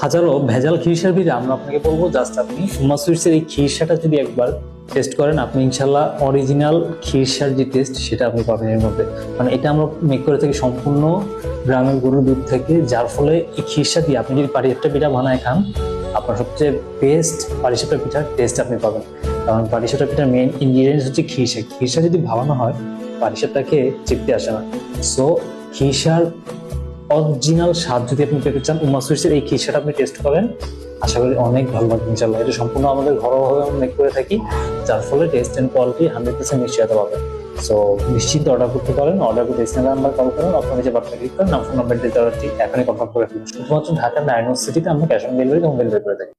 হাজারো ভেজাল খিরসার ভিড়ে আমরা আপনাকে বলবো জাস্ট আপনি উম্মা সুইটসের এই খিরসাটা যদি একবার টেস্ট করেন আপনি ইনশাল্লাহ অরিজিনাল খিরসার যে টেস্ট সেটা আপনি পাবেন এর মধ্যে। মানে এটা আমরা মেক করে থাকি সম্পূর্ণ গ্রামের গরুর দুধ থেকে, যার ফলে এই খিরসা দিয়ে আপনি যদি পাটিসাপটা পিঠা বানায় খান আপনার সবচেয়ে বেস্ট পাটিসাপটা পিঠার টেস্ট আপনি পাবেন। কারণ পাটিসাপটা পিঠার মেইন ইনগ্রিডিয়েন্টস হচ্ছে খিরসা। খিরসা যদি ভাবানো হয় পাটিসাপটাকে চিপতে আসে না। সো খিরসার অরিজিনাল স্বাদ যদি আপনি পেতে চান উম্মা সুইটসের এই খিরসাটা আপনি টেস্ট করেন, আশা করি অনেক ভালো লাগবে ইনশাল্লাহ। এটা সম্পূর্ণ আমাদের ঘরোয়াভাবে আমরা মেক করে থাকি, যার ফলে টেস্ট এন্ড কোয়ালিটি 100% নিশ্চয়তা পাবেন। সো নিশ্চিন্তে অর্ডার করতে পারেন। অর্ডার করতে স্ক্রিনে নাম্বার কল করেন, আপনার যে বাটনে ক্লিক করেন, ফোন নাম্বার দিয়ে অর্ডারটি এখনই কনফার্ম করে ফেলুন। শুধুমাত্র ঢাকার নারায়ণগঞ্জ সিটিতে আমরা ক্যাশ অন ডেলিভারি এবং ডেলিভারি করে থাকি।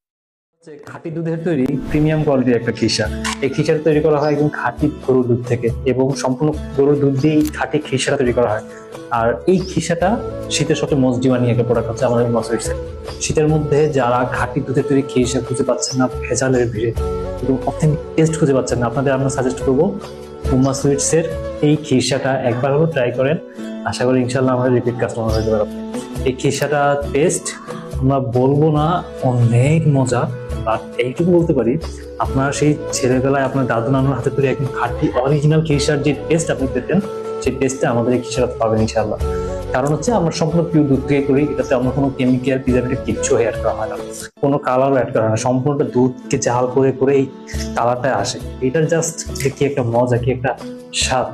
খাঁটি দুধের তৈরি প্রিমিয়াম কোয়ালিটির একটা খিরসা। এই খিরসাটা তৈরি করা হয় একদম খাঁটি গরুর দুধ থেকে এবং সম্পূর্ণ গরুর দুধ দিয়ে খাঁটি খিরসাটা তৈরি করা হয়। আর এই খিরসাটা শীতের সবচেয়ে মোস্ট ডিমান্ডিং একটা প্রোডাক্ট হচ্ছে আমাদের উম্মা সুইটসের। শীতের মধ্যে যারা খাঁটি দুধের তৈরি খিরসা খুঁজে পাচ্ছেন না ভেজালের ভিড়ে এবং অথেন্টিক টেস্ট খুঁজে পাচ্ছেন না, আপনাদের আমরা সাজেস্ট করবো উম্মা সুইটসের এই খিরসাটা একবার হলেও ট্রাই করেন। আশা করি ইনশাল্লাহ আমাদের রিপিট কাস্টমার হয়ে যাবে। এই খিরসাটা টেস্ট আমরা বলবো না অনেক মজা, বাট এইটুকু বলতে পারি আপনার সেই ছেলেবেলায় আপনার দাদু নানুর হাতে তৈরি একদম খাঁটি অরিজিনাল খিরসার যে টেস্ট আপনি পেতেন সেই টেস্টটা আমাদের এই খিরসাটা পাবেন ইনশাআল্লাহ। কারণ হচ্ছে আমরা সম্পূর্ণ পিওর দুধ থেকে করি, এটাতে আমরা কোনো কেমিক্যাল প্রিজারভেটিভ কিচ্ছু অ্যাড করা হয় না, কোনো কালারও অ্যাড করা হয় না। সম্পূর্ণটা দুধকে জাল করে করে এই কালারটা আসে। এটার জাস্ট কি একটা মজা, কি একটা স্বাদ,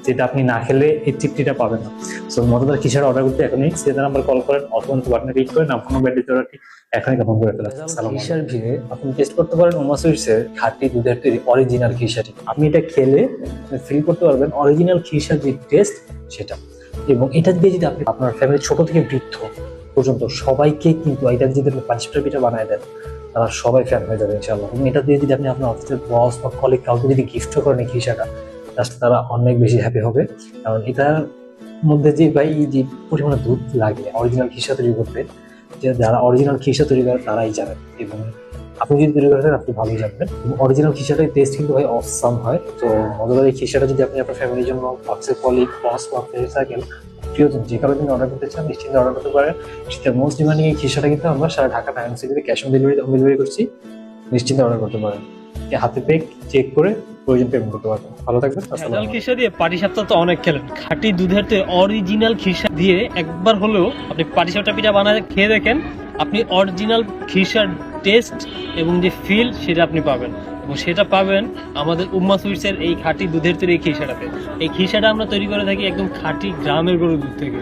যেটা আপনি না খেলে এই তৃপ্তিটা পাবেন না। সো মজাদার খিরসাটা অর্ডার করতে এখনই স্ক্রিনে নাম্বার কল করেন অথবা বাটনে ক্লিক করেন, ফোন নাম্বার দিয়ে অর্ডারটি এখনই কনফার্ম করে ফেলেন। খিরসার ভিড়ে আপনি টেস্ট করতে পারেন উম্মা সুইটসের খাঁটি দুধের তৈরি অরিজিনাল খিরসাটি। আপনি এটা খেলে ফিল করতে পারবেন অরিজিনাল খিরসার যে টেস্ট সেটা। এবং এটা দিয়ে যদি আপনি আপনার ফ্যামিলি ছোট থেকে বৃদ্ধ পর্যন্ত সবাইকে কিন্তু এটা যদি আপনি পাটিসাপটা পিঠা বানায় দেন তারা সবাই ফ্যান হয়ে যাবে ইনশাআল্লাহ। এবং এটা দিয়ে যদি আপনি আপনার অফিসের বস বা কলিগ কাউকে যদি গিফটও করেন এই খিরসাটা, তারা অনেক বেশি হ্যাপি হবে। কারণ এটার মধ্যে যে যে পরিমাণে দুধ লাগে অরিজিনাল খিরসা তৈরি করতে, যে যারা অরিজিনাল খিরসা তৈরি করে তারাই জানেন। এবং আপনি যদি তৈরি করেন আপনি ভালোই জানবেন। এবং অরিজিনাল খিরসাটার টেস্ট কিন্তু হয় অসাম হয়। তো মজাদার এই খিরসাটা যদি আপনি আপনার ফ্যামিলির জন্য অফিসের কলিগ, বস বা ফ্রেন্ড সার্কেল প্রিয়জন যে কারো জন্য অর্ডার করতে চান নিশ্চিন্তে অর্ডার করতে পারেন। সেটা মোস্ট ডিমান্ডিং এই খিরসাটা কিন্তু আমরা সারা ঢাকা নারায়ণ সিটিতে ক্যাশ অন ডেলিভারি করছি, নিশ্চিন্তে অর্ডার করতে পারেন। হাতে পেক চেক করে প্রয়োজন পেমেন্ট করতে পারবেন। ভালো থাকবেন। ভেজাল খিরসা দিয়ে পাটিসাপটা তো অনেক খেলেন, খাঁটি দুধের তো অরিজিনাল খিরসা দিয়ে একবার হলেও আপনি পাটিসাপটা পিঠা বানায় খেয়ে দেখেন, আপনি অরিজিনাল খিরসার টেস্ট এবং যে ফিল সেটা আপনি পাবেন। এবং সেটা পাবেন আমাদের উম্মা সুইটসের এই খাঁটি দুধের তৈরি এই খিরসাটাতে। এই খিরসাটা আমরা তৈরি করে থাকি একদম খাঁটি গ্রামের গরুর দুধ থেকে।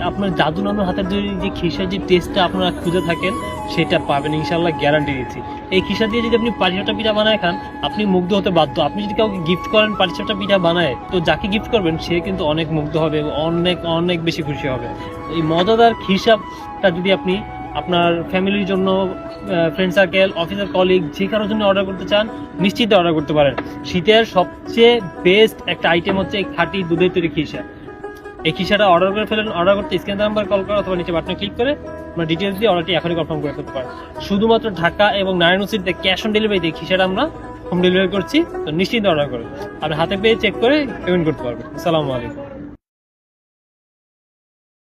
আপনার দাদু নানুর হাতের তৈরি যে খিরসার যে টেস্টটা আপনারা খুঁজে থাকেন সেটা পাবেন ইনশাআল্লাহ, গ্যারান্টি দিচ্ছি। এই খিরসা দিয়ে যদি আপনি পাটিসাপটা পিঠা বানায় খান আপনি মুগ্ধ হতে বাধ্য। আপনি যদি কাউকে গিফট করেন পাটিসাপটা পিঠা বানায়, তো যাকে গিফট করবেন সে কিন্তু অনেক মুগ্ধ হবে এবং অনেক অনেক বেশি খুশি হবে। এই মজাদার খিরসাটা যদি আপনি আপনার ফ্যামিলির জন্য, ফ্রেন্ড সার্কেল, অফিসের কলিগ যে কারোর জন্য অর্ডার করতে চান নিশ্চিত অর্ডার করতে পারেন। শীতের সবচেয়ে বেস্ট একটা আইটেম হচ্ছে এই খাঁটি দুধের তৈরি খিরসা। এই খিরসাটা অর্ডার করে ফেলেন। অর্ডার করতে স্ক্রিনে নাম্বার কল করে অথবা নিচে বাটনে ক্লিক করে আপনার ডিটেলস দিয়ে অর্ডারটি এখনই কনফার্ম করে ফেলতে পারেন। শুধুমাত্র ঢাকা এবং নারায়ণগঞ্জ সিটিতে ক্যাশ অন ডেলিভারি দিয়ে খিরসাটা আমরা হোম ডেলিভারি করছি, তো নিশ্চিত অর্ডার করে আপনি হাতে পেয়ে চেক করে পেমেন্ট করতে পারবেন। আসসালামু আলাইকুম।